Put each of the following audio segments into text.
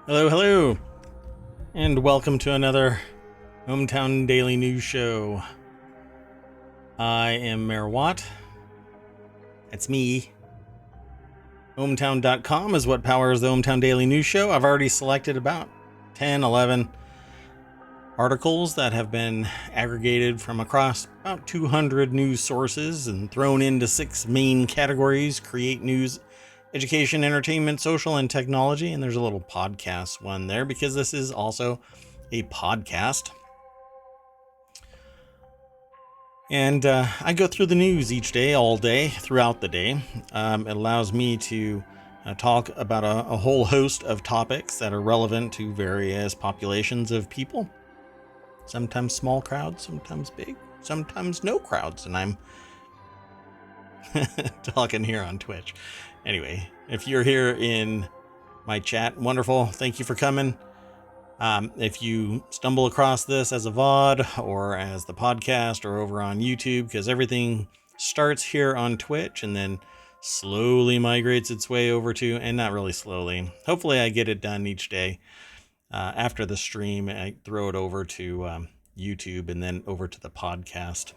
Hello, hello, and welcome to another HoneyCRISP Daily News Show. I am Mayor Watt. That's me. ohmTown.com is what powers the HoneyCRISP Daily News Show. I've already selected about 10, 11 articles that have been aggregated from across about 200 news sources and thrown into 6 main categories: create news, education, entertainment, social, and technology. And there's a little podcast one there because this is also a podcast. And I go through the news each day, all day, throughout the day. It allows me to talk about a whole host of topics that are relevant to various populations of people. Sometimes small crowds, sometimes big, sometimes no crowds. And I'm talking here on Twitch. Anyway, if you're here in my chat, wonderful. Thank you for coming. If you stumble across this as a VOD or as the podcast or over on YouTube, because everything starts here on Twitch and then slowly migrates its way over to, and not really slowly, hopefully I get it done each day. After the stream, I throw it over to YouTube and then over to the podcast.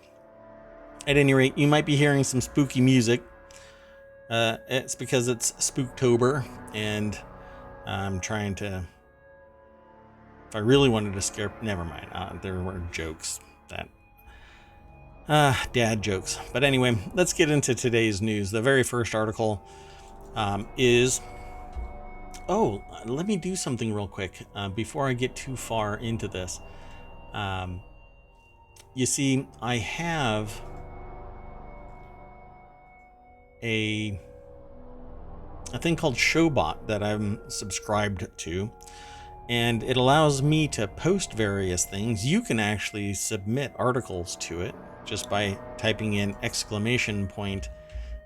At any rate, you might be hearing some spooky music. It's because it's Spooktober, and I'm trying to... If I really wanted to scare... Never mind. There were jokes that... dad jokes. But anyway, let's get into today's news. The very first article is... Oh, let me do something real quick before I get too far into this. You see, I have a thing called Showbot that I'm subscribed to, and it allows me to post various things. You can actually submit articles to it just by typing in !,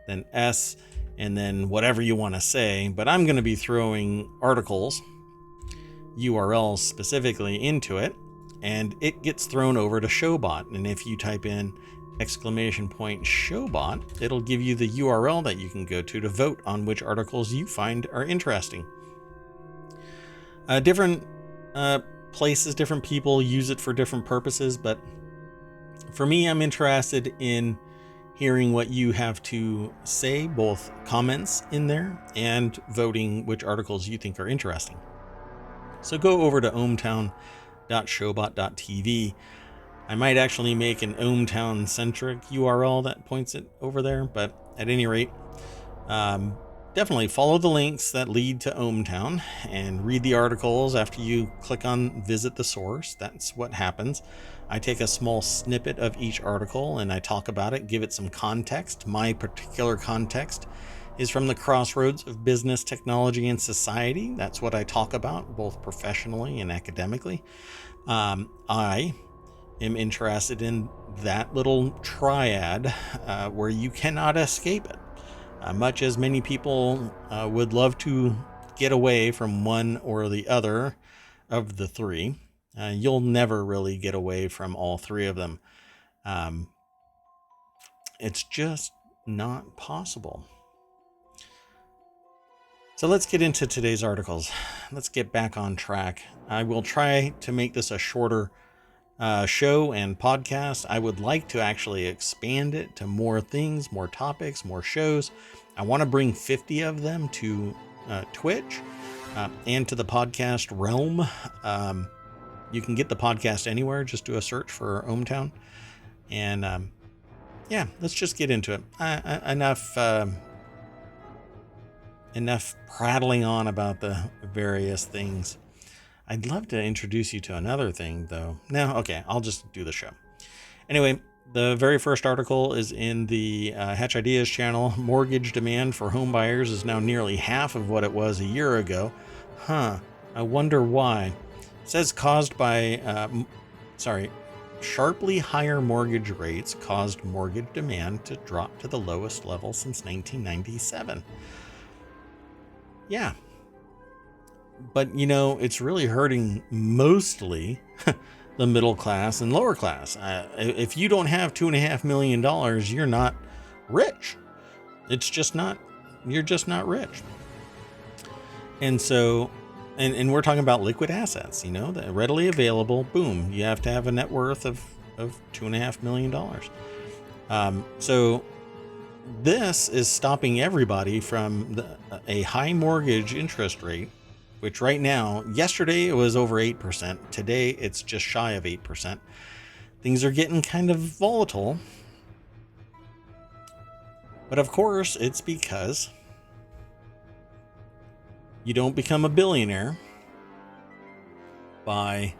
then S, and then whatever you want to say. But I'm going to be throwing articles, URLs specifically, into it, and it gets thrown over to Showbot. And if you type in ! Showbot, it'll give you the URL that you can go to vote on which articles you find are interesting. Different places, different people use it for different purposes, but for me, I'm interested in hearing what you have to say, both comments in there and voting which articles you think are interesting. So go over to ohmTown.showbot.tv. I might actually make an ohmTown centric URL that points it over there, but at any rate, definitely follow the links that lead to ohmTown and read the articles after you click on visit the source. That's what happens. I take a small snippet of each article and I talk about it, give it some context. My particular context is from the crossroads of business, technology, and society. That's what I talk about, both professionally and academically. I am interested in that little triad where you cannot escape it. Much as many people would love to get away from one or the other of the three, you'll never really get away from all three of them. It's just not possible. So let's get into today's articles. Let's get back on track. I will try to make this a shorter show and podcast. I would like to actually expand it to more things, more topics, more shows. I want to bring 50 of them to Twitch and to the podcast realm. You can get the podcast anywhere. Just do a search for ohmTown. And yeah, let's just get into it. Enough prattling on about the various things. I'd love to introduce you to another thing, though. No, okay, I'll just do the show. Anyway, the very first article is in the Hatch Ideas channel. Mortgage demand for home buyers is now nearly half of what it was a year ago. I wonder why. It says caused by, sharply higher mortgage rates caused mortgage demand to drop to the lowest level since 1997. Yeah. But, you know, it's really hurting mostly the middle class and lower class. If you don't have $2.5 million, you're not rich. It's just not, you're just not rich. And so and we're talking about liquid assets, that are readily available. Boom, you have to have a net worth of $2.5 million. So this is stopping everybody from a high mortgage interest rate, which right now, yesterday it was over 8%. Today it's just shy of 8%. Things are getting kind of volatile. But of course, it's because you don't become a billionaire by,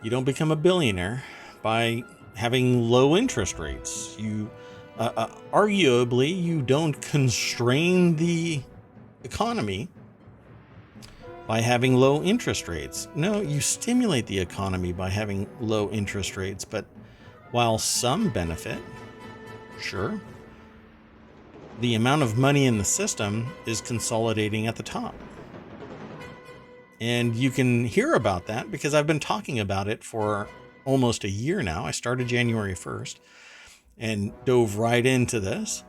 you don't become a billionaire by having low interest rates. You, arguably, you don't constrain the economy by having low interest rates. No, you stimulate the economy by having low interest rates. But while some benefit, sure, the amount of money in the system is consolidating at the top. And you can hear about that because I've been talking about it for almost a year now. I started January 1st and dove right into this.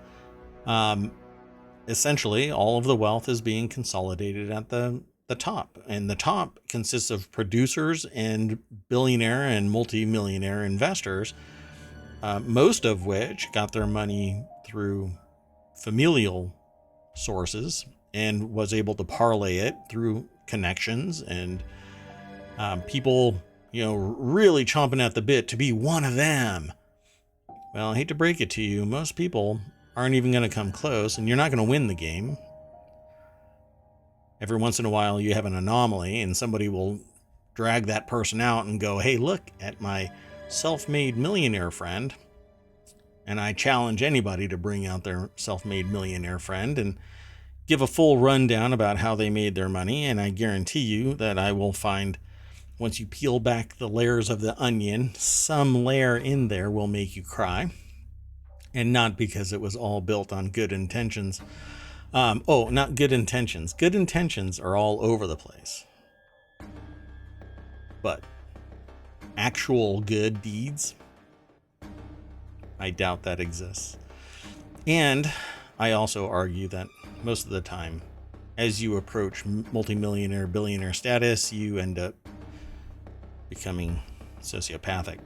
Essentially, all of the wealth is being consolidated at the top. And the top consists of producers and billionaire and multimillionaire investors, most of which got their money through familial sources and was able to parlay it through connections and people, really chomping at the bit to be one of them. Well, I hate to break it to you, most people aren't even going to come close, and you're not going to win the game. Every once in a while you have an anomaly and somebody will drag that person out and go, hey, look at my self-made millionaire friend. And I challenge anybody to bring out their self-made millionaire friend and give a full rundown about how they made their money. And I guarantee you that I will find, once you peel back the layers of the onion, some layer in there will make you cry. And not because it was all built on good intentions. Not good intentions. Good intentions are all over the place. But actual good deeds, I doubt that exists. And I also argue that most of the time, as you approach multimillionaire, billionaire status, you end up becoming sociopathic.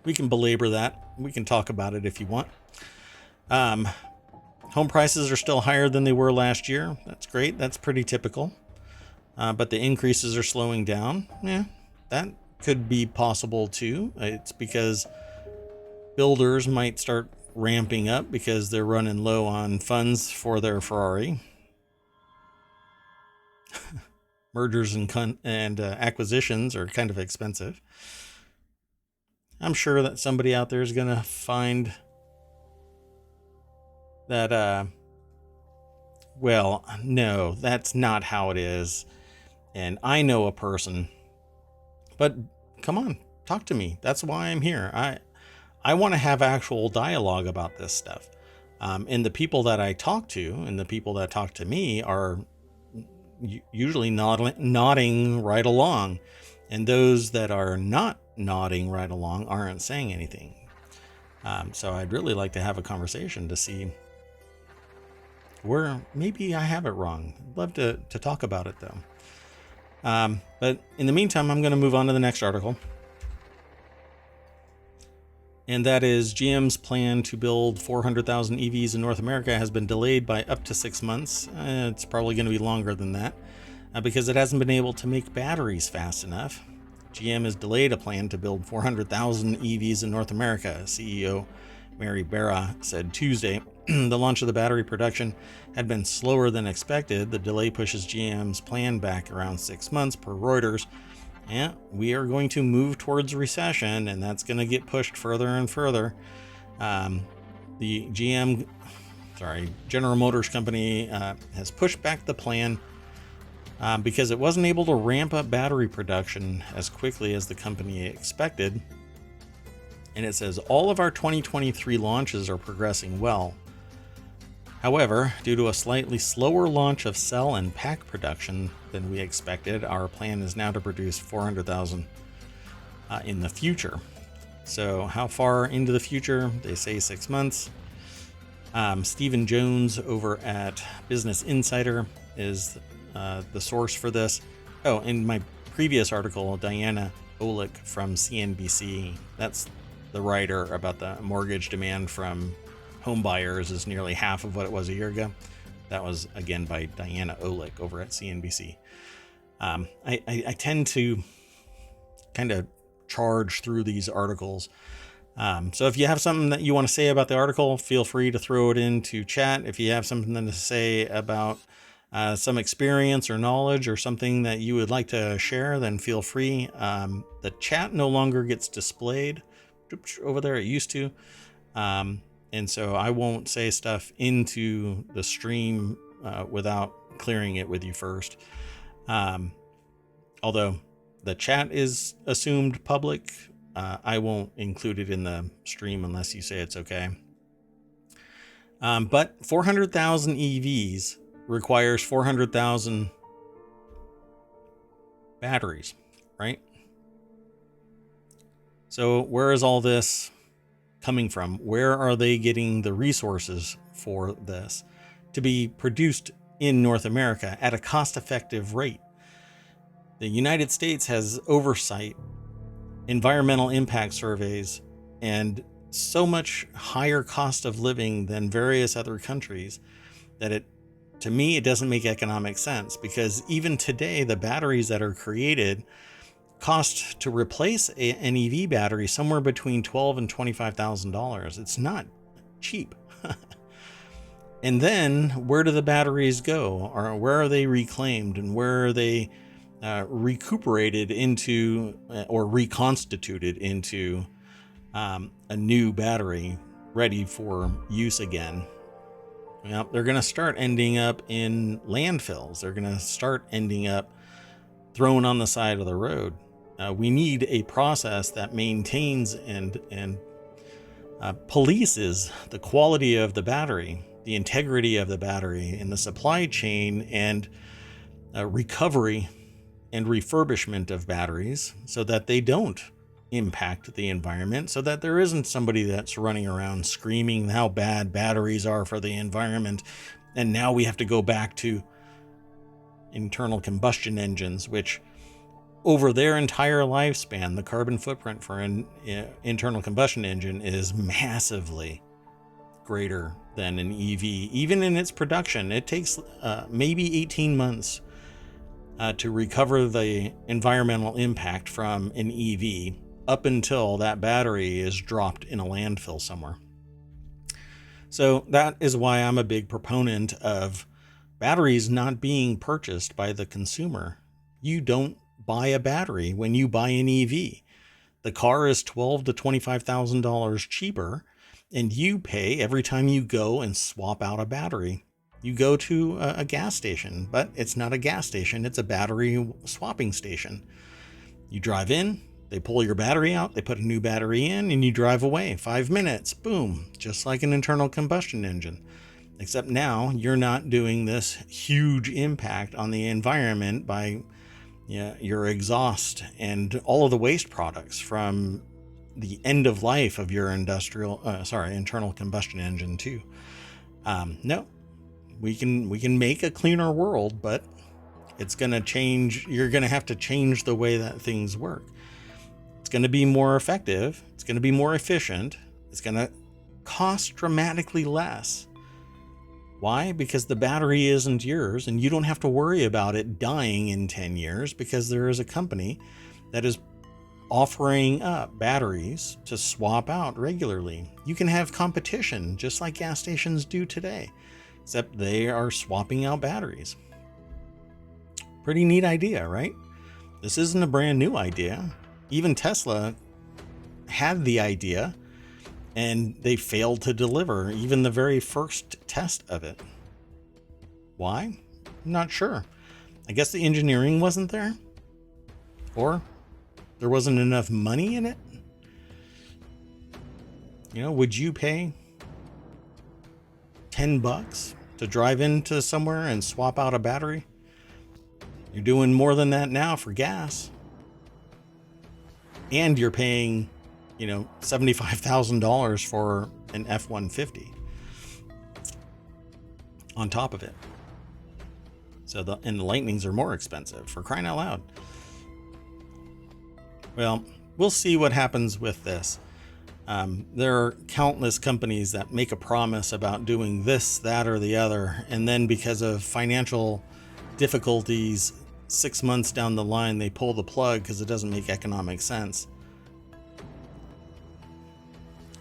We can belabor that. We can talk about it if you want. Home prices are still higher than they were last year. That's great. That's pretty typical. But the increases are slowing down. Yeah, that could be possible too. It's because builders might start ramping up because they're running low on funds for their Ferrari. Mergers and acquisitions are kind of expensive. I'm sure that somebody out there is going to find that, no, that's not how it is. And I know a person, but come on, talk to me. That's why I'm here. I want to have actual dialogue about this stuff. And the people that I talk to and the people that talk to me are usually nodding right along. And those that are not nodding right along aren't saying anything. So I'd really like to have a conversation to see where maybe I have it wrong. I'd love to talk about it though. But in the meantime, I'm going to move on to the next article. And that is GM's plan to build 400,000 EVs in North America has been delayed by up to 6 months. It's probably going to be longer than that because it hasn't been able to make batteries fast enough. GM has delayed a plan to build 400,000 EVs in North America, CEO Mary Barra said Tuesday. The launch of the battery production had been slower than expected. The delay pushes GM's plan back around 6 months, per Reuters. Yeah, we are going to move towards recession, and that's going to get pushed further and further. The General Motors company has pushed back the plan because it wasn't able to ramp up battery production as quickly as the company expected. And it says all of our 2023 launches are progressing well. However, due to a slightly slower launch of cell and pack production than we expected, our plan is now to produce 400,000 in the future. So how far into the future? They say 6 months. Stephen Jones over at Business Insider is the source for this. Oh, in my previous article, Diana Olick from CNBC, that's the writer about the mortgage demand from home buyers is nearly half of what it was a year ago. That was, again, by Diana Olick over at CNBC. I tend to kind of charge through these articles. So if you have something that you want to say about the article, feel free to throw it into chat. If you have something to say about some experience or knowledge or something that you would like to share, then feel free. The chat no longer gets displayed over there. It used to. And so I won't say stuff into the stream without clearing it with you first. Although the chat is assumed public, I won't include it in the stream unless you say it's okay. But 400,000 EVs requires 400,000 batteries, right? So where is all this coming from? Where are they getting the resources for this to be produced in North America at a cost-effective rate? The United States has oversight, environmental impact surveys, and so much higher cost of living than various other countries that to me, it doesn't make economic sense, because even today, the batteries that are created cost to replace an EV battery somewhere between $12,000 and $25,000. It's not cheap. And then where do the batteries go? Or where are they reclaimed, and where are they recuperated into or reconstituted into a new battery ready for use again? Well, they're going to start ending up in landfills. They're going to start ending up thrown on the side of the road. We need a process that maintains and polices the quality of the battery, the integrity of the battery in the supply chain, and recovery and refurbishment of batteries so that they don't impact the environment, so that there isn't somebody that's running around screaming how bad batteries are for the environment, and now we have to go back to internal combustion engines, which over their entire lifespan, the carbon footprint for an internal combustion engine is massively greater than an EV. Even in its production, it takes maybe 18 months to recover the environmental impact from an EV up until that battery is dropped in a landfill somewhere. So that is why I'm a big proponent of batteries not being purchased by the consumer. You don't buy a battery when you buy an EV. The car is $12,000 to $25,000 cheaper, and you pay every time you go and swap out a battery. You go to a gas station, but it's not a gas station, it's a battery swapping station. You drive in, they pull your battery out, they put a new battery in, and you drive away. 5 minutes, boom, just like an internal combustion engine. Except now you're not doing this huge impact on the environment by your exhaust and all of the waste products from the end of life of your internal combustion engine too. No, we can make a cleaner world, but it's going to change. You're going to have to change the way that things work. It's going to be more effective. It's going to be more efficient. It's going to cost dramatically less. Why? Because the battery isn't yours, and you don't have to worry about it dying in 10 years, because there is a company that is offering up batteries to swap out regularly. You can have competition just like gas stations do today, except they are swapping out batteries. Pretty neat idea, right? This isn't a brand new idea. Even Tesla had the idea, and they failed to deliver even the very first test of it. Why? I'm not sure. I guess the engineering wasn't there, or there wasn't enough money in it. Would you pay $10 to drive into somewhere and swap out a battery? You're doing more than that now for gas. And you're paying, $75,000 for an F-150 on top of it. And the Lightnings are more expensive, for crying out loud. Well, we'll see what happens with this. There are countless companies that make a promise about doing this, that, or the other, and then because of financial difficulties, 6 months down the line, they pull the plug because it doesn't make economic sense.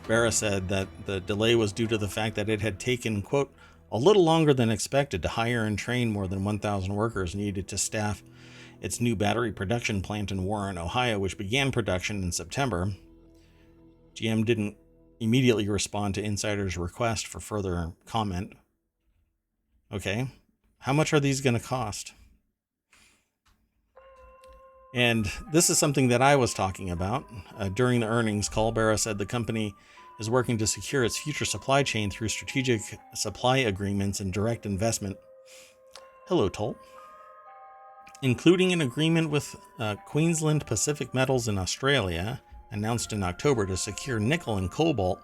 Vera said that the delay was due to the fact that it had taken, quote, a little longer than expected to hire and train more than 1,000 workers needed to staff its new battery production plant in Warren, Ohio, which began production in September. GM didn't immediately respond to insiders' request for further comment. Okay, how much are these going to cost? And this is something that I was talking about. During the earnings call, Barra said the company is working to secure its future supply chain through strategic supply agreements and direct investment. Hello, Toll. Including an agreement with Queensland Pacific Metals in Australia, announced in October to secure nickel and cobalt,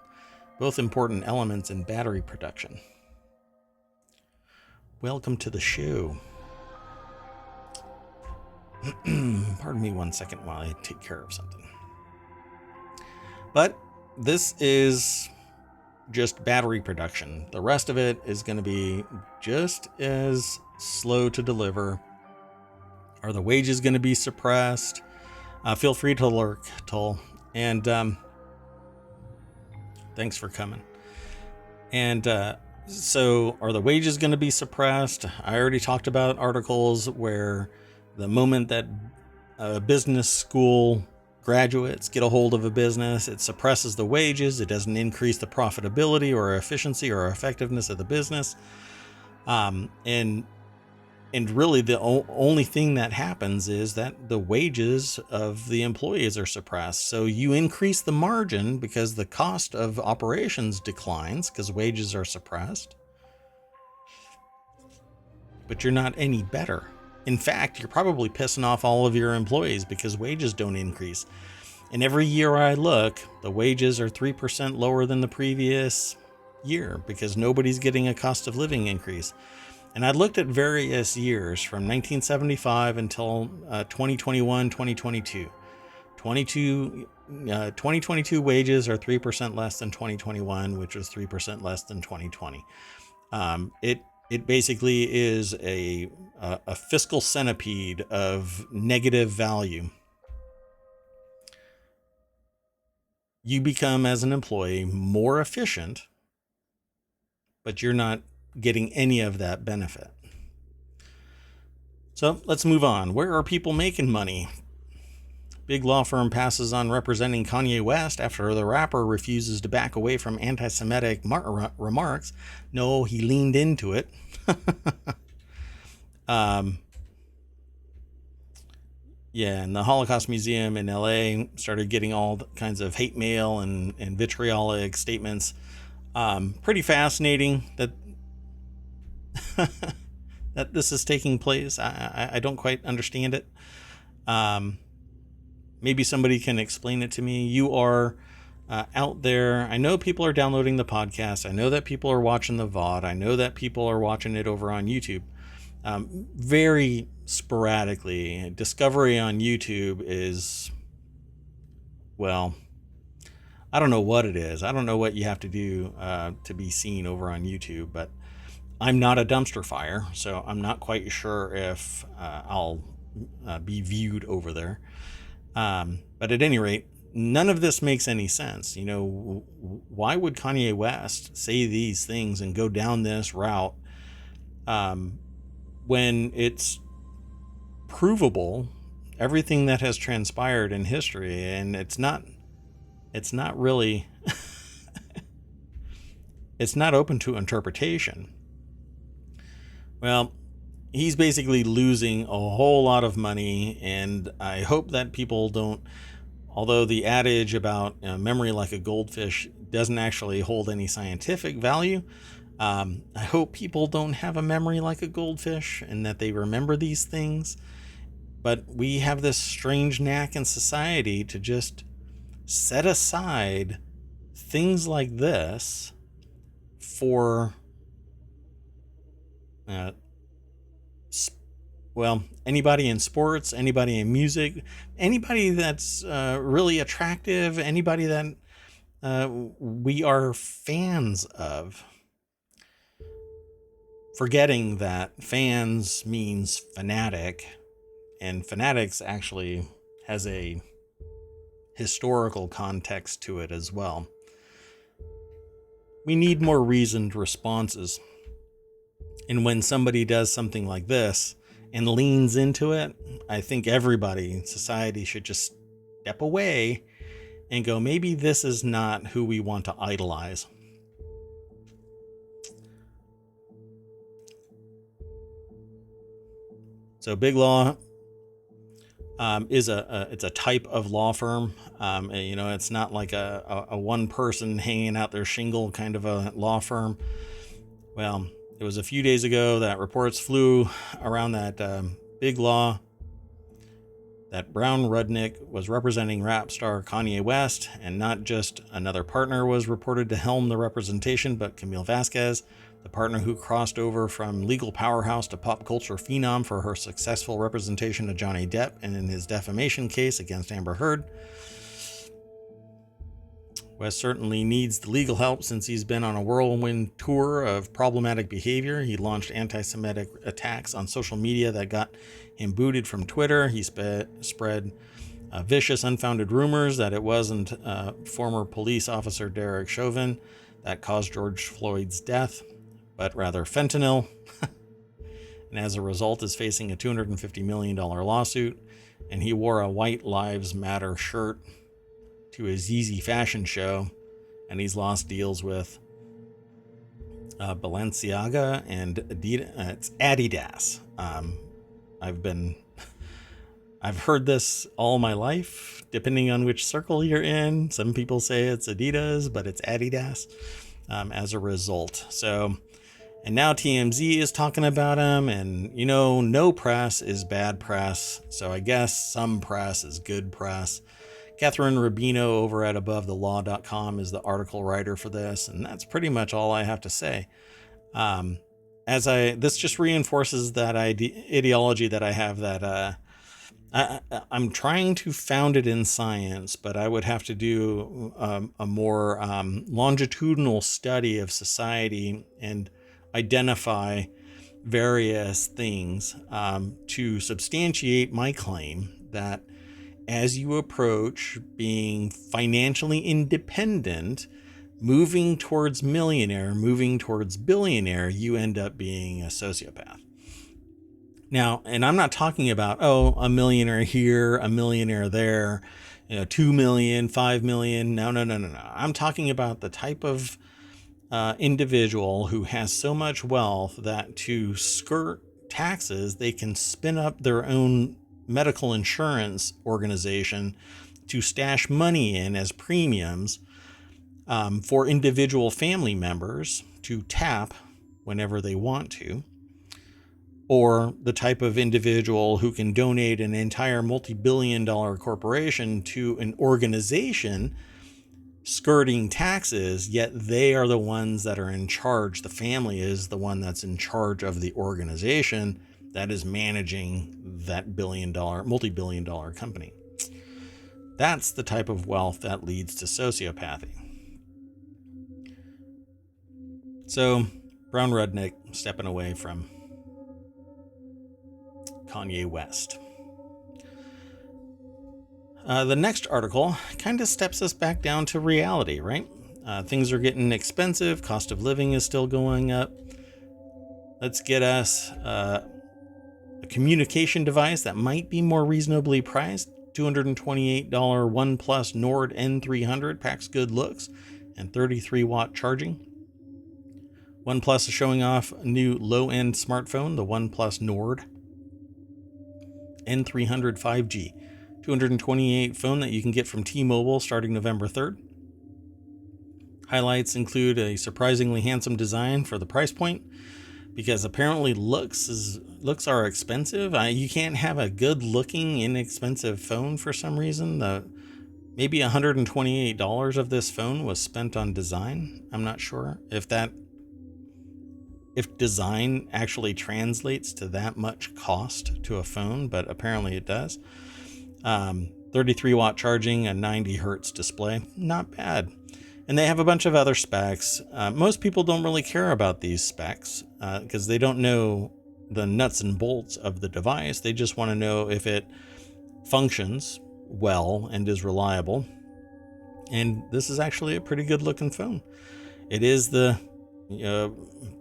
both important elements in battery production. Welcome to the show. Pardon me 1 second while I take care of something. But this is just battery production. The rest of it is going to be just as slow to deliver. Are the wages going to be suppressed? Feel free to lurk, Toll. And thanks for coming. And so are the wages going to be suppressed? I already talked about articles where the moment that business school graduates get a hold of a business, it suppresses the wages. It doesn't increase the profitability or efficiency or effectiveness of the business. And really the only thing that happens is that the wages of the employees are suppressed. So you increase the margin because the cost of operations declines because wages are suppressed. But you're not any better. In fact, you're probably pissing off all of your employees because wages don't increase. And every year I look, the wages are 3% lower than the previous year because nobody's getting a cost of living increase. And I looked at various years from 1975 until 2021, 2022. 2022 wages are 3% less than 2021, which was 3% less than 2020. It basically is a fiscal centipede of negative value. You become, as an employee, more efficient, but you're not getting any of that benefit. So let's move on. Where are people making money? Big law firm passes on representing Kanye West after the rapper refuses to back away from anti-Semitic remarks. No, he leaned into it. Yeah, and the Holocaust Museum in LA started getting all kinds of hate mail and vitriolic statements. Pretty fascinating that that this is taking place. I don't quite understand it. Maybe somebody can explain it to me. You are out there. I know people are downloading the podcast. I know that people are watching the VOD. I know that people are watching it over on YouTube. Very sporadically. Discovery on YouTube is, well, I don't know what it is. I don't know what you have to do to be seen over on YouTube, but I'm not a dumpster fire, so I'm not quite sure if I'll be viewed over there. But at any rate, none of this makes any sense. You know, why would Kanye West say these things and go down this route when it's provable, everything that has transpired in history, and it's not really it's not open to interpretation. Well, he's basically losing a whole lot of money, and I hope that people don't, although the adage about memory like a goldfish doesn't actually hold any scientific value, I hope people don't have a memory like a goldfish and that they remember these things. But we have this strange knack in society to just set aside things like this for well, anybody in sports, anybody in music, anybody that's really attractive, anybody that we are fans of. Forgetting that fans means fanatic, and fanatics actually has a historical context to it as well. We need more reasoned responses. And when somebody does something like this and leans into it, I think everybody in society should just step away and go, maybe this is not who we want to idolize. So Big Law is it's a type of law firm. It's not like a one person hanging out their shingle kind of a law firm. Well, it was a few days ago that reports flew around that Big Law, that Brown Rudnick was representing rap star Kanye West, and not just another partner was reported to helm the representation, but Camille Vasquez, the partner who crossed over from legal powerhouse to pop culture phenom for her successful representation of Johnny Depp and in his defamation case against Amber Heard. West certainly needs the legal help since he's been on a whirlwind tour of problematic behavior. He launched anti-Semitic attacks on social media that got him booted from Twitter. He spread vicious, unfounded rumors that it wasn't former police officer Derek Chauvin that caused George Floyd's death, but rather fentanyl. And as a result is facing a $250 million lawsuit. And he wore a White Lives Matter shirt to his Yeezy fashion show, and he's lost deals with Balenciaga and Adidas. It's Adidas. I've heard this all my life, depending on which circle you're in. Some people say it's Adidas, but it's Adidas as a result. So, and now TMZ is talking about him, and no press is bad press. So I guess some press is good press. Catherine Rubino over at AboveTheLaw.com is the article writer for this, and that's pretty much all I have to say. This just reinforces that ideology that I have that I'm trying to found it in science, but I would have to do a more longitudinal study of society and identify various things to substantiate my claim that as you approach being financially independent, moving towards millionaire, moving towards billionaire, you end up being a sociopath. Now, and I'm not talking about, a millionaire here, a millionaire there, 2 million, 5 million. No. I'm talking about the type of individual who has so much wealth that to skirt taxes, they can spin up their own medical insurance organization to stash money in as premiums for individual family members to tap whenever they want to, or the type of individual who can donate an entire multi-billion-dollar corporation to an organization skirting taxes, yet they are the ones that are in charge. The family is the one that's in charge of the organization that is managing that multi-billion-dollar company. That's the type of wealth that leads to sociopathy. So, Brown Rudnick stepping away from Kanye West. The next article kind of steps us back down to reality, right? Things are getting expensive. Cost of living is still going up. Let's get us a communication device that might be more reasonably priced. $228 OnePlus Nord N300 packs good looks and 33-watt charging. OnePlus is showing off a new low-end smartphone, the OnePlus Nord N300 5G. 228 phone that you can get from T-Mobile starting November 3rd. Highlights include a surprisingly handsome design for the price point, because apparently looks are expensive. You can't have a good-looking, inexpensive phone for some reason. Maybe $128 of this phone was spent on design. I'm not sure if that if design actually translates to that much cost to a phone, but apparently it does. 33 watt charging, a 90 hertz display, not bad. And they have a bunch of other specs. Most people don't really care about these specs because they don't know the nuts and bolts of the device. They just want to know if it functions well and is reliable. And this is actually a pretty good looking phone. It is the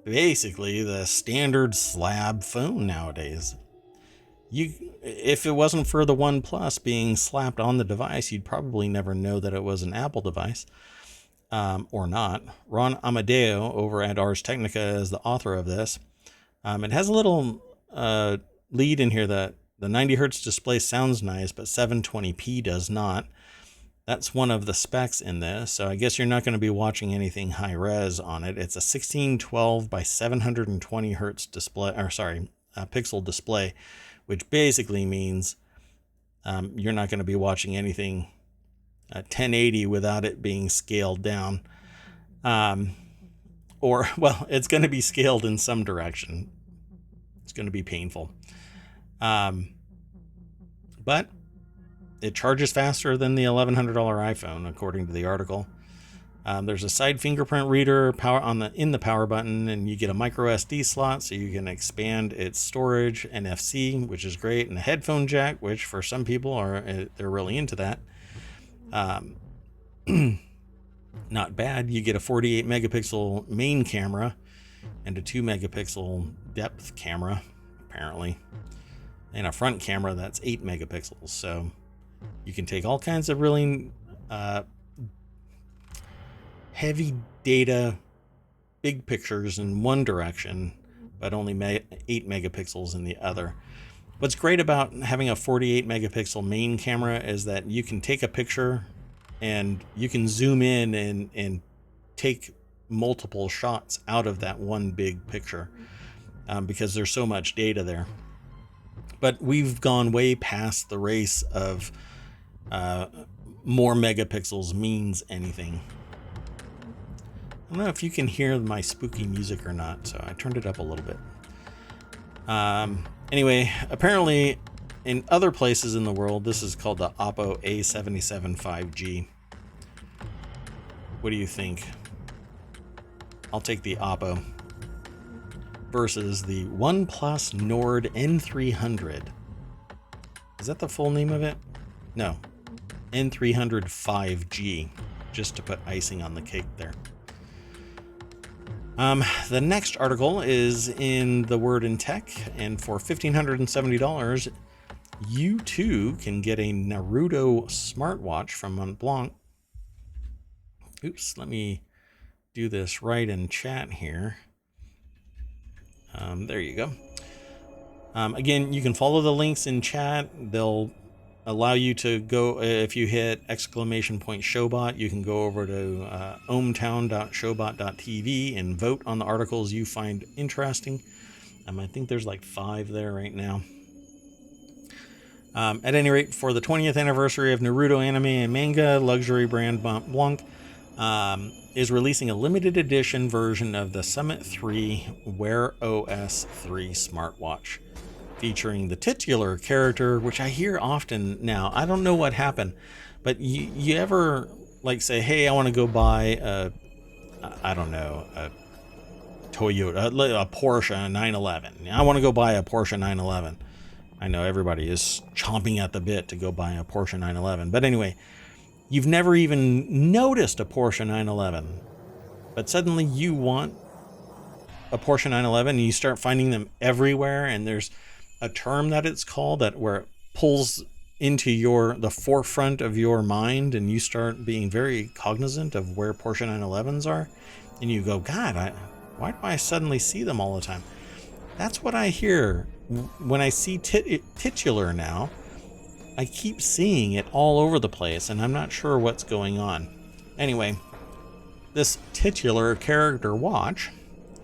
basically the standard slab phone nowadays. If it wasn't for the OnePlus being slapped on the device, you'd probably never know that it was an Apple device, or not. Ron Amadeo over at Ars Technica is the author of this. It has a little lead in here that the 90 hertz display sounds nice, but 720p does not. That's one of the specs in this, so I guess you're not going to be watching anything high res on it. It's a 1612 by 720 hertz display, pixel display, which basically means you're not going to be watching anything 1080 without it being scaled down. It's going to be scaled in some direction. It's going to be painful. But it charges faster than the $1,100 iPhone, according to the article. There's a side fingerprint reader in the power button, and you get a micro SD slot so you can expand its storage, NFC, which is great, and a headphone jack, which for some people they're really into that. Not bad. You get a 48 megapixel main camera and a 2 megapixel depth camera, apparently, and a front camera that's 8 megapixels. So you can take all kinds of really heavy data, big pictures in one direction, but only 8 megapixels in the other. What's great about having a 48 megapixel main camera is that you can take a picture and you can zoom in and take multiple shots out of that one big picture because there's so much data there. But we've gone way past the race of more megapixels means anything. I don't know if you can hear my spooky music or not, so I turned it up a little bit. Anyway, apparently in other places in the world, this is called the Oppo A77 5G. What do you think? I'll take the Oppo versus the OnePlus Nord N300. Is that the full name of it? No. N300 5G, just to put icing on the cake there. The next article is in the Word in Tech, and for $1,570, you too can get a Naruto smartwatch from Montblanc. Oops, let me do this right in chat here. There you go. Again, you can follow the links in chat. They'll allow you to go, if you hit !showbot, you can go over to ohmTown.showbot.tv and vote on the articles you find interesting. I think there's like 5 there right now. At any rate, for the 20th anniversary of Naruto anime and manga, luxury brand Montblanc is releasing a limited edition version of the Summit 3 Wear OS 3 smartwatch, featuring the titular character, which I hear often now. I don't know what happened, but you ever like say, hey, I want to go buy a Toyota, a Porsche 911. I want to go buy a Porsche 911. I know everybody is chomping at the bit to go buy a Porsche 911. But anyway, you've never even noticed a Porsche 911, but suddenly you want a Porsche 911 and you start finding them everywhere. And there's a term that it's called where it pulls into the forefront of your mind, and you start being very cognizant of where Porsche 911s are. And you go, God, why do I suddenly see them all the time? That's what I hear when I see titular now. I keep seeing it all over the place, and I'm not sure what's going on. Anyway, this titular character watch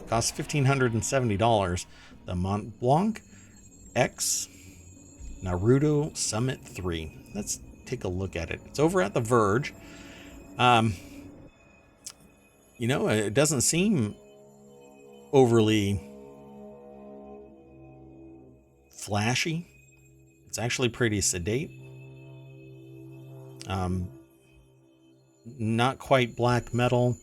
costs $1,570. The Montblanc X Naruto Summit 3. Let's take a look at it. It's over at The Verge. It doesn't seem overly flashy. It's actually pretty sedate. Not quite black metal.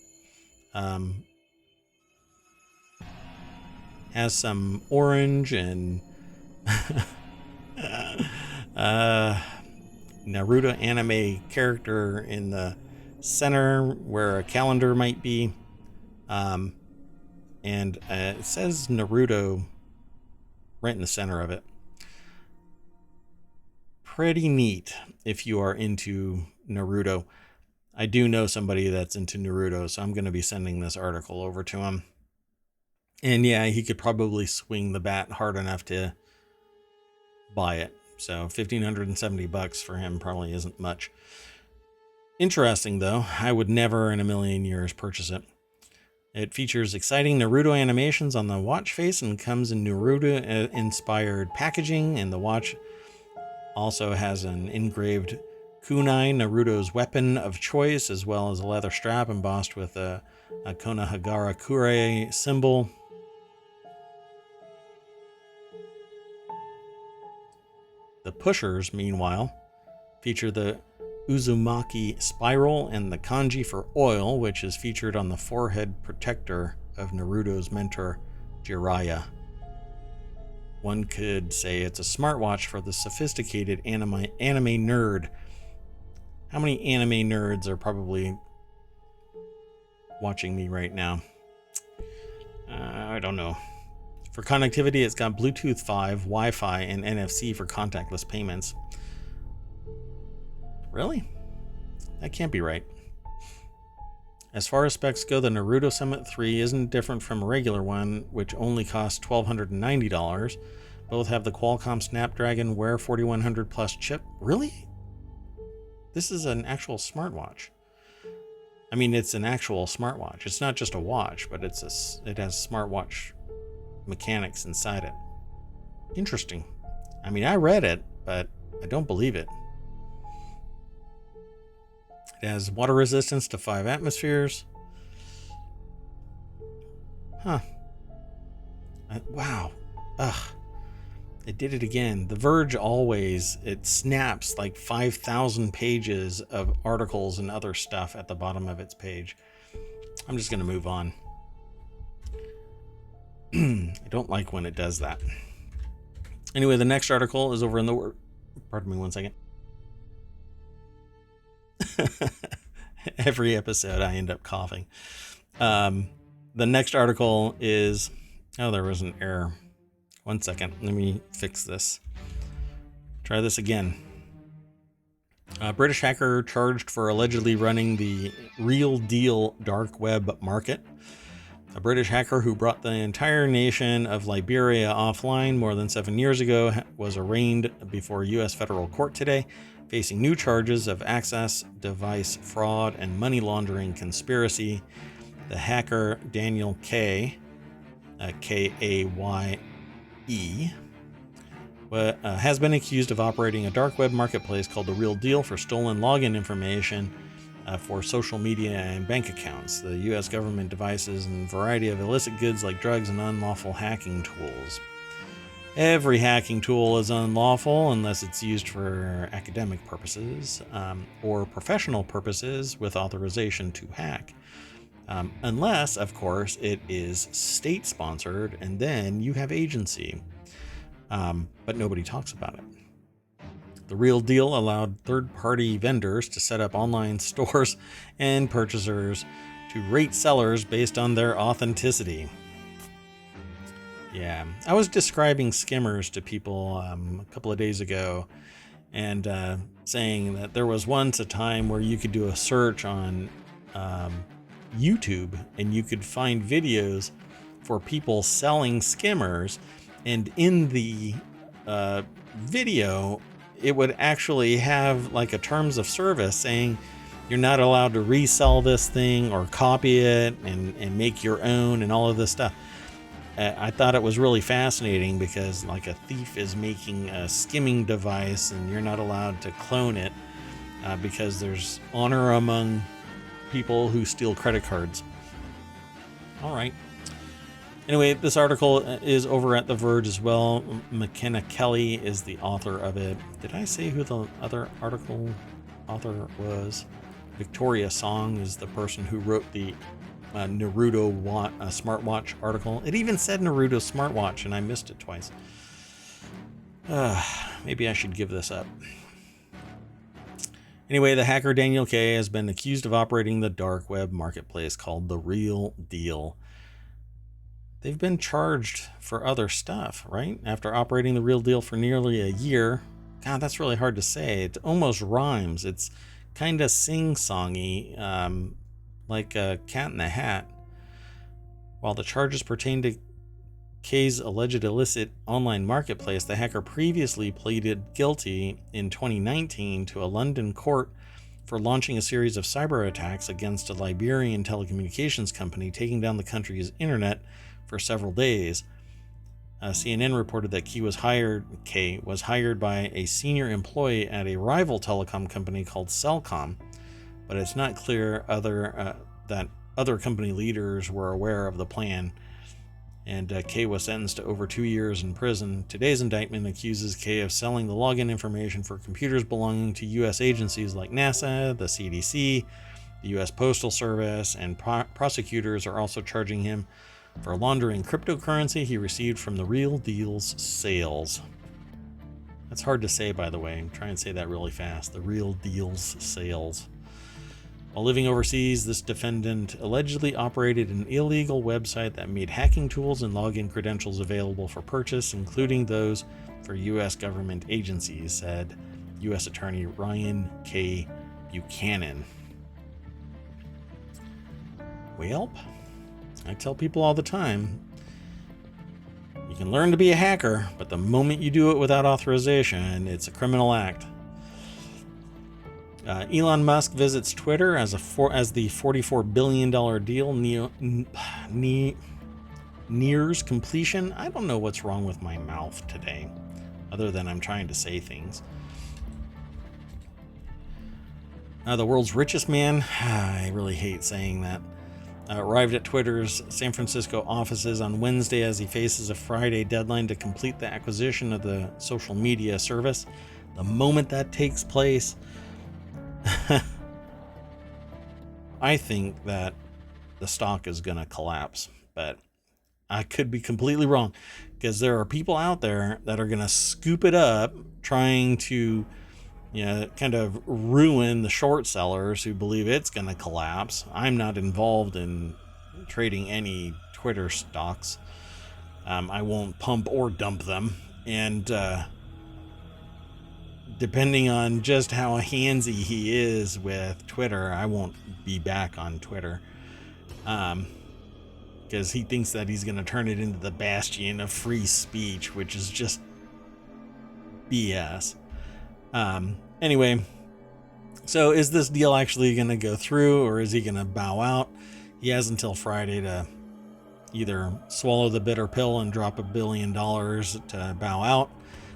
Has some orange and Naruto anime character in the center where a calendar might be. And it says Naruto right in the center of it. Pretty neat if you are into Naruto. I do know somebody that's into Naruto, so I'm going to be sending this article over to him. And yeah, he could probably swing the bat hard enough to buy it. So $1,570 for him probably isn't much. Interesting though, I would never in a million years purchase it. It features exciting Naruto animations on the watch face and comes in Naruto inspired packaging, and the watch also has an engraved kunai, Naruto's weapon of choice, as well as a leather strap embossed with a Konohagara Kure symbol. The pushers, meanwhile, feature the Uzumaki spiral and the kanji for oil, which is featured on the forehead protector of Naruto's mentor, Jiraiya. One could say it's a smartwatch for the sophisticated anime nerd. How many anime nerds are probably watching me right now? I don't know. For connectivity, it's got Bluetooth 5, Wi-Fi, and NFC for contactless payments. Really? That can't be right. As far as specs go, the Naruto Summit 3 isn't different from a regular one, which only costs $1,290. Both have the Qualcomm Snapdragon Wear 4100 Plus chip. Really? This is an actual smartwatch. I mean, it's an actual smartwatch. It's not just a watch, but it has smartwatch mechanics inside it. Interesting. I mean, I read it, but I don't believe it. It has water resistance to 5 atmospheres. Huh. Wow. Ugh. It did it again. The Verge always, it snaps like 5,000 pages of articles and other stuff at the bottom of its page. I'm just going to move on. I don't like when it does that. Anyway, the next article is over in the... Pardon me one second. Every episode I end up coughing. The next article is... Oh, there was an error. One second. Let me fix this. Try this again. A British hacker charged for allegedly running the Real Deal dark web market. A British hacker who brought the entire nation of Liberia offline more than 7 years ago was arraigned before a U.S. federal court today, facing new charges of access device fraud and money laundering conspiracy. The hacker, Daniel K. K-A-Y-E, has been accused of operating a dark web marketplace called The Real Deal for stolen login information for social media and bank accounts, the U.S. government devices, and a variety of illicit goods like drugs and unlawful hacking tools. Every hacking tool is unlawful unless it's used for academic purposes or professional purposes with authorization to hack. Unless, of course, it is state-sponsored, and then you have agency. But nobody talks about it. The Real Deal allowed third-party vendors to set up online stores and purchasers to rate sellers based on their authenticity. Yeah, I was describing skimmers to people a couple of days ago and saying that there was once a time where you could do a search on YouTube and you could find videos for people selling skimmers, and in the video it would actually have like a terms of service saying you're not allowed to resell this thing or copy it and make your own and all of this stuff. I thought it was really fascinating because like a thief is making a skimming device and you're not allowed to clone it because there's honor among people who steal credit cards. All right. Anyway, this article is over at The Verge as well. McKenna Kelly is the author of it. Did I say who the other article author was? Victoria Song is the person who wrote the Naruto smartwatch article. It even said Naruto smartwatch, and I missed it twice. Maybe I should give this up. Anyway, the hacker Daniel K. has been accused of operating the dark web marketplace called The Real Deal. They've been charged for other stuff, right? After operating The Real Deal for nearly a year. God, that's really hard to say. It almost rhymes. It's kind of sing-songy, like a cat in a hat. While the charges pertain to K's alleged illicit online marketplace, the hacker previously pleaded guilty in 2019 to a London court for launching a series of cyber attacks against a Liberian telecommunications company, taking down the country's internet for several days. CNN reported that K was hired by a senior employee at a rival telecom company called Cellcom, but it's not clear that other company leaders were aware of the plan. And K was sentenced to over 2 years in prison. Today's indictment accuses K of selling the login information for computers belonging to U.S. agencies like NASA, the CDC, the U.S. Postal Service, and prosecutors are also charging him for laundering cryptocurrency he received from The Real Deal's sales. That's hard to say, by the way. Try and say that really fast. The Real Deal's sales. While living overseas, this defendant allegedly operated an illegal website that made hacking tools and login credentials available for purchase, including those for U.S. government agencies, said U.S. Attorney Ryan K. Buchanan. Well, I tell people all the time, you can learn to be a hacker, but the moment you do it without authorization, it's a criminal act. Elon Musk visits Twitter as the $44 billion deal nears completion. I don't know what's wrong with my mouth today, other than I'm trying to say things. The world's richest man, I really hate saying that, arrived at Twitter's San Francisco offices on Wednesday as he faces a Friday deadline to complete the acquisition of the social media service. The moment that takes place, I think that the stock is going to collapse, but I could be completely wrong, because there are people out there that are going to scoop it up, trying to, kind of ruin the short sellers who believe it's going to collapse. I'm not involved in trading any Twitter stocks. I won't pump or dump them, and depending on just how handsy he is with Twitter, I won't be back on Twitter. Because he thinks that he's going to turn it into the bastion of free speech, which is just BS. Anyway, so is this deal actually going to go through, or is he going to bow out? He has until Friday to either swallow the bitter pill and drop $1 billion to bow out,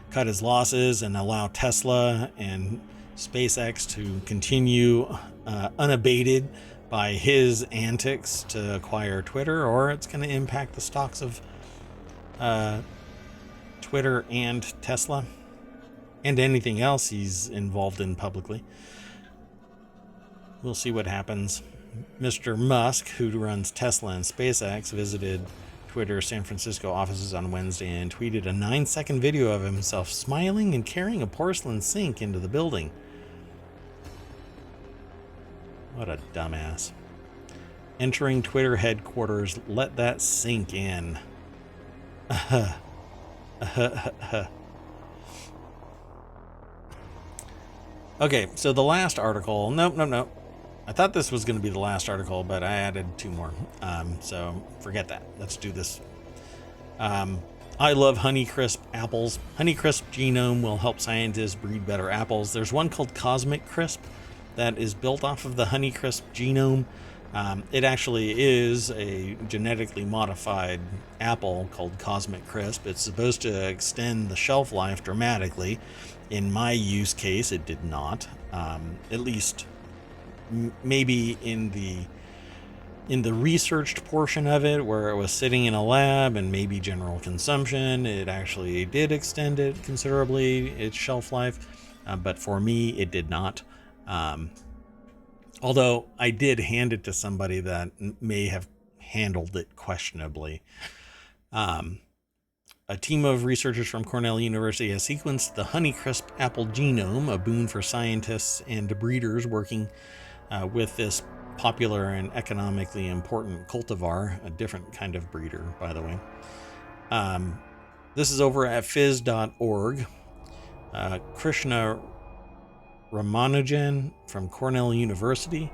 cut his losses, and allow Tesla and SpaceX to continue unabated by his antics to acquire Twitter, or it's going to impact the stocks of Twitter and Tesla and anything else he's involved in publicly. We'll see what happens. Mr. Musk, who runs Tesla and SpaceX, visited Twitter's San Francisco offices on Wednesday and tweeted a 9-second video of himself smiling and carrying a porcelain sink into the building. What a dumbass. Entering Twitter headquarters, let that sink in. Okay, so the last article, nope. I thought this was going to be the last article, but I added 2 more. So forget that. Let's do this. I love HoneyCrisp apples. HoneyCrisp genome will help scientists breed better apples. There's one called HoneyCRISP that is built off of the HoneyCrisp genome. It actually is a genetically modified apple called HoneyCRISP. It's supposed to extend the shelf life dramatically. In my use case, it did not. At least maybe in the In the researched portion of it, where it was sitting in a lab and maybe general consumption, it actually did extend it considerably, its shelf life. But for me, it did not. Although I did hand it to somebody that may have handled it questionably. A team of researchers from Cornell University has sequenced the Honeycrisp apple genome, a boon for scientists and breeders working with this popular and economically important cultivar, a different kind of breeder, by the way. This is over at phys.org. Krishna Ramanujan from Cornell University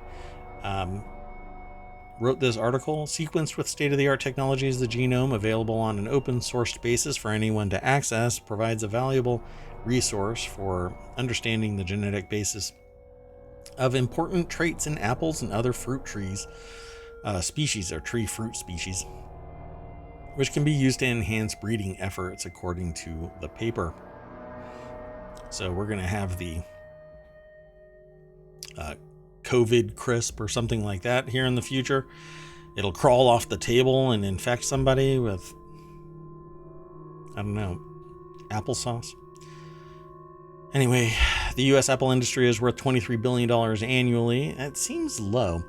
wrote this article. Sequenced with state-of-the-art technologies, the genome, available on an open-sourced basis for anyone to access, provides a valuable resource for understanding the genetic basis of important traits in apples and other fruit trees, species or tree fruit species, which can be used to enhance breeding efforts, according to the paper. So we're going to have the COVID crisp or something like that here in the future. It'll crawl off the table and infect somebody with, I don't know, applesauce. Anyway, the U.S. apple industry is worth $23 billion annually. That seems low.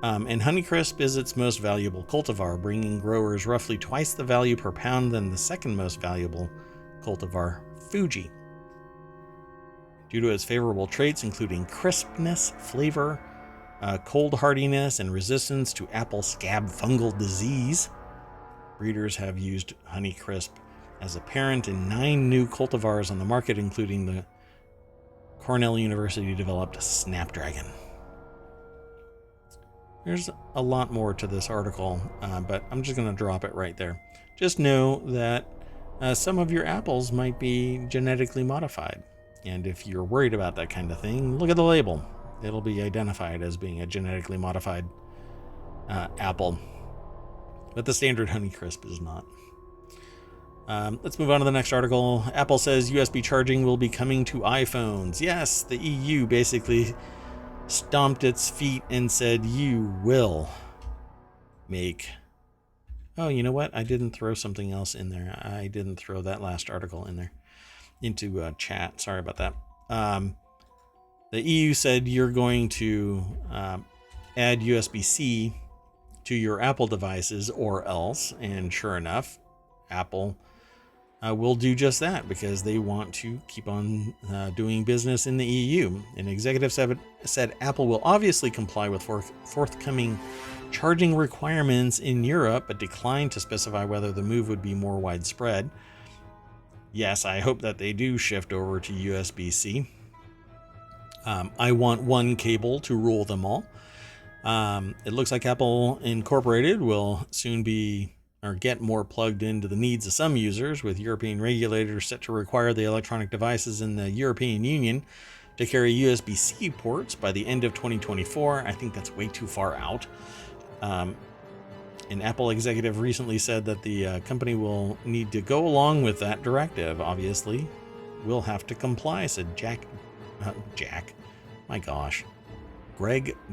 And Honeycrisp is its most valuable cultivar, bringing growers roughly twice the value per pound than the second most valuable cultivar, Fuji. Due to its favorable traits, including crispness, flavor, cold hardiness, and resistance to apple scab fungal disease, breeders have used Honeycrisp as a parent in 9 new cultivars on the market, including the Cornell University-developed Snapdragon. There's a lot more to this article, but I'm just going to drop it right there. Just know that some of your apples might be genetically modified. And if you're worried about that kind of thing, look at the label. It'll be identified as being a genetically modified apple. But the standard Honeycrisp is not. Let's move on to the next article. Apple says USB charging will be coming to iPhones. Yes, the EU basically stomped its feet and said, you will make... Oh, you know what? I didn't throw something else in there. I didn't throw that last article in there into chat. Sorry about that. The EU said you're going to add USB-C to your Apple devices or else. And sure enough, Apple will do just that because they want to keep on doing business in the EU. An executive said Apple will obviously comply with forthcoming charging requirements in Europe, but declined to specify whether the move would be more widespread. Yes, I hope that they do shift over to USB-C. I want one cable to rule them all. It looks like Apple Incorporated will soon get more plugged into the needs of some users, with European regulators set to require the electronic devices in the European Union to carry USB-C ports by the end of 2024. I think that's way too far out. An Apple executive recently said that the company will need to go along with that directive. Obviously, we'll have to comply, said Greg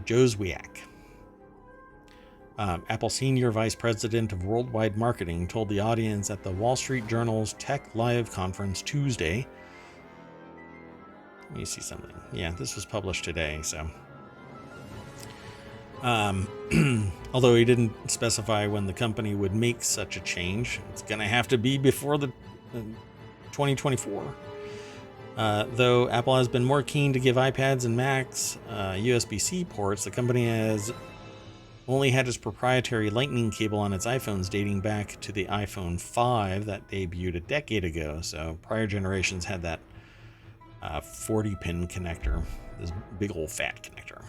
Joswiak. Apple Senior Vice President of Worldwide Marketing told the audience at the Wall Street Journal's Tech Live conference Tuesday. Let me see something. Yeah, this was published today, so... although he didn't specify when the company would make such a change, it's going to have to be before the 2024. Though Apple has been more keen to give iPads and Macs USB-C ports, the company has only had its proprietary Lightning cable on its iPhones dating back to the iPhone 5 that debuted a decade ago. So prior generations had that 40-pin connector, this big old fat connector.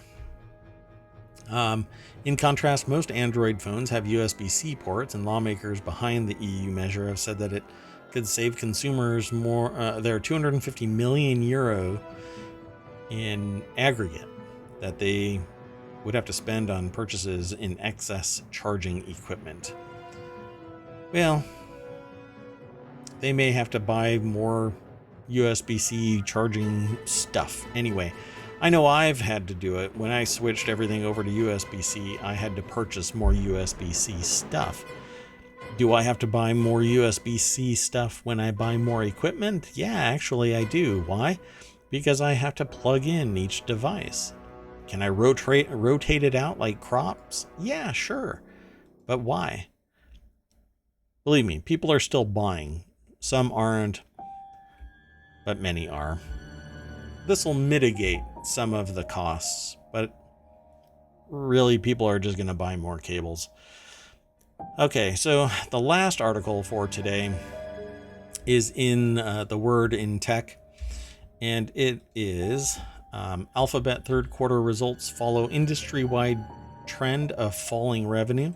In contrast, most Android phones have USB-C ports, and lawmakers behind the EU measure have said that it could save consumers more. There are 250 million euro in aggregate that they would have to spend on purchases in excess charging equipment. Well, they may have to buy more USB-C charging stuff. Anyway, I know I've had to do it. When I switched everything over to USB-C, I had to purchase more USB-C stuff. Do I have to buy more USB-C stuff when I buy more equipment? Yeah, actually I do. Why? Because I have to plug in each device. Can I rotate it out like crops? Yeah, sure. But why? Believe me, people are still buying. Some aren't, but many are. This will mitigate some of the costs, but really people are just going to buy more cables. Okay, so the last article for today is in the Word in Tech, and it is Alphabet third quarter results follow industry-wide trend of falling revenue.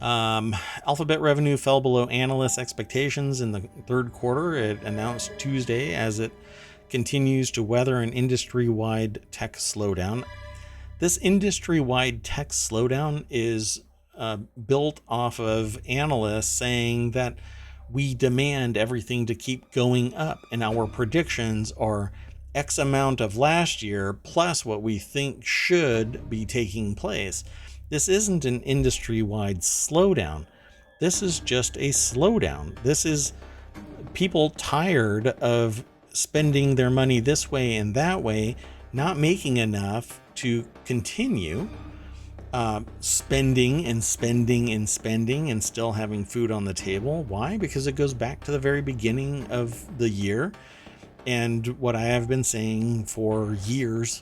Alphabet revenue fell below analysts' expectations in the third quarter. It announced Tuesday as it continues to weather an industry-wide tech slowdown. This industry-wide tech slowdown is built off of analysts saying that we demand everything to keep going up, and our predictions are X amount of last year plus what we think should be taking place. This isn't an industry-wide slowdown. This is just a slowdown. This is people tired of spending their money this way and that way, not making enough to continue spending and spending and spending and still having food on the table. Why? Because it goes back to the very beginning of the year and what I have been saying for years,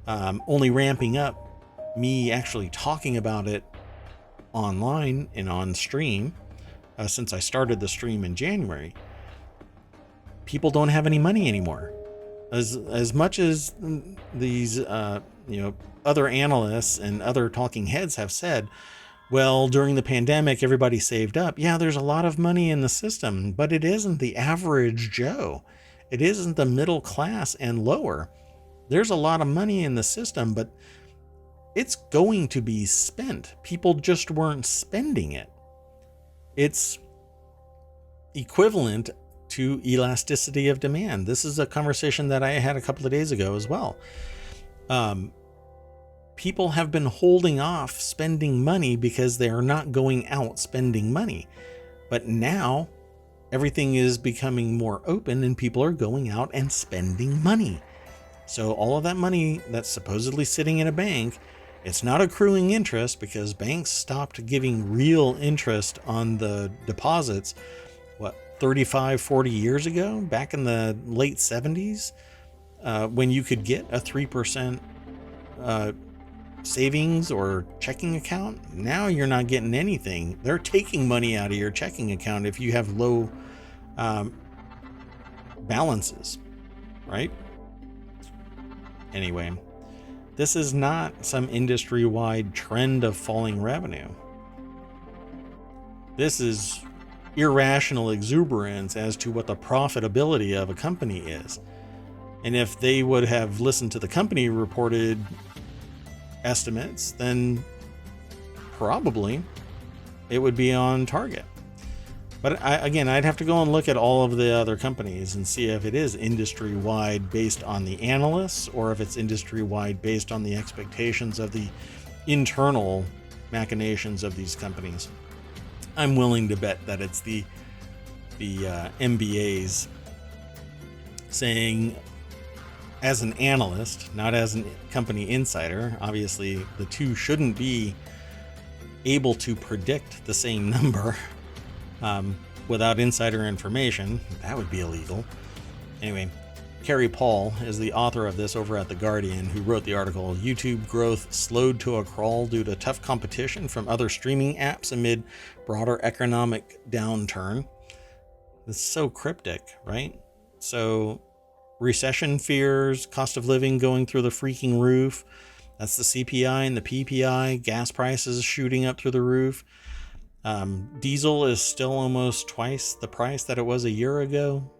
only ramping up me actually talking about it online and on stream since I started the stream in January. People don't have any money anymore. As much as these other analysts and other talking heads have said, well, during the pandemic everybody saved up. Yeah, there's a lot of money in the system, but it isn't the average Joe. It isn't the middle class and lower. There's a lot of money in the system, but it's going to be spent. People just weren't spending it. It's equivalent to elasticity of demand. This is a conversation that I had a couple of days ago as well. People have been holding off spending money because they are not going out spending money. But now everything is becoming more open and people are going out and spending money. So all of that money that's supposedly sitting in a bank, it's not accruing interest because banks stopped giving real interest on the deposits, 35, 40 years ago, back in the late 70s, when you could get a 3% savings or checking account. Now you're not getting anything. They're taking money out of your checking account if you have low balances, right? Anyway, this is not some industry-wide trend of falling revenue. This is irrational exuberance as to what the profitability of a company is. And if they would have listened to the company reported estimates, then probably it would be on target. But I'd have to go and look at all of the other companies and see if it is industry-wide based on the analysts or if it's industry-wide based on the expectations of the internal machinations of these companies. I'm willing to bet that it's the MBAs saying, as an analyst, not as a company insider, obviously the two shouldn't be able to predict the same number without insider information. That would be illegal. Anyway, Carrie Paul is the author of this over at The Guardian, who wrote the article, YouTube growth slowed to a crawl due to tough competition from other streaming apps amid broader economic downturn. It's so cryptic, right? So recession fears, cost of living going through the freaking roof. That's the CPI and the PPI, gas prices shooting up through the roof. Diesel is still almost twice the price that it was a year ago.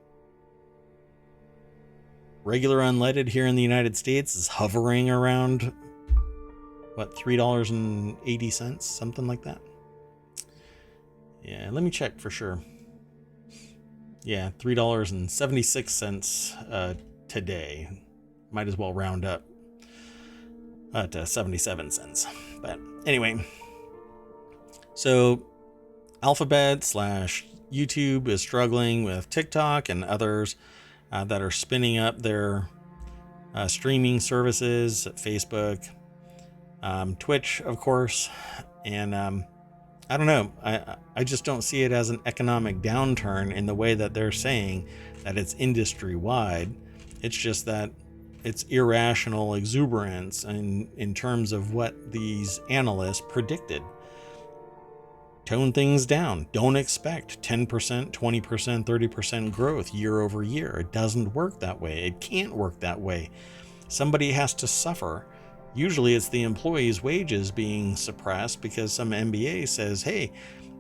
Regular unleaded here in the United States is hovering around, $3.80, something like that. Yeah, let me check for sure. Yeah, $3.76 today. might as well round up to 77 cents. But anyway, so Alphabet / YouTube is struggling with TikTok and others that are spinning up their streaming services, Facebook, Twitch, of course. And I don't know. I just don't see it as an economic downturn in the way that they're saying that it's industry wide. It's just that it's irrational exuberance in terms of what these analysts predicted. Tone things down. Don't expect 10%, 20%, 30% growth year over year. It doesn't work that way. It can't work that way. Somebody has to suffer. Usually it's the employee's wages being suppressed because some MBA says, hey,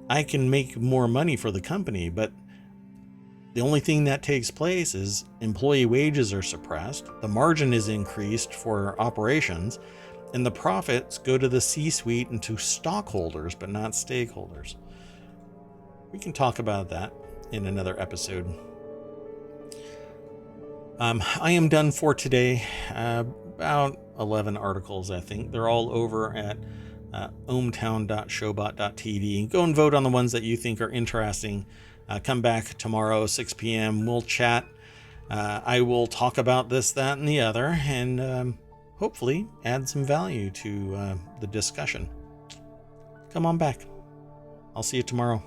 I can make more money for the company, but the only thing that takes place is employee wages are suppressed, the margin is increased for operations, and the profits go to the C-suite and to stockholders, but not stakeholders. We can talk about that in another episode. I am done for today. About 11 articles, I think. They're all over at ohmTown.showbot.tv. Go and vote on the ones that you think are interesting. Come back tomorrow, 6 p.m. We'll chat. I will talk about this, that, and the other, and hopefully add some value to the discussion. Come on back. I'll see you tomorrow.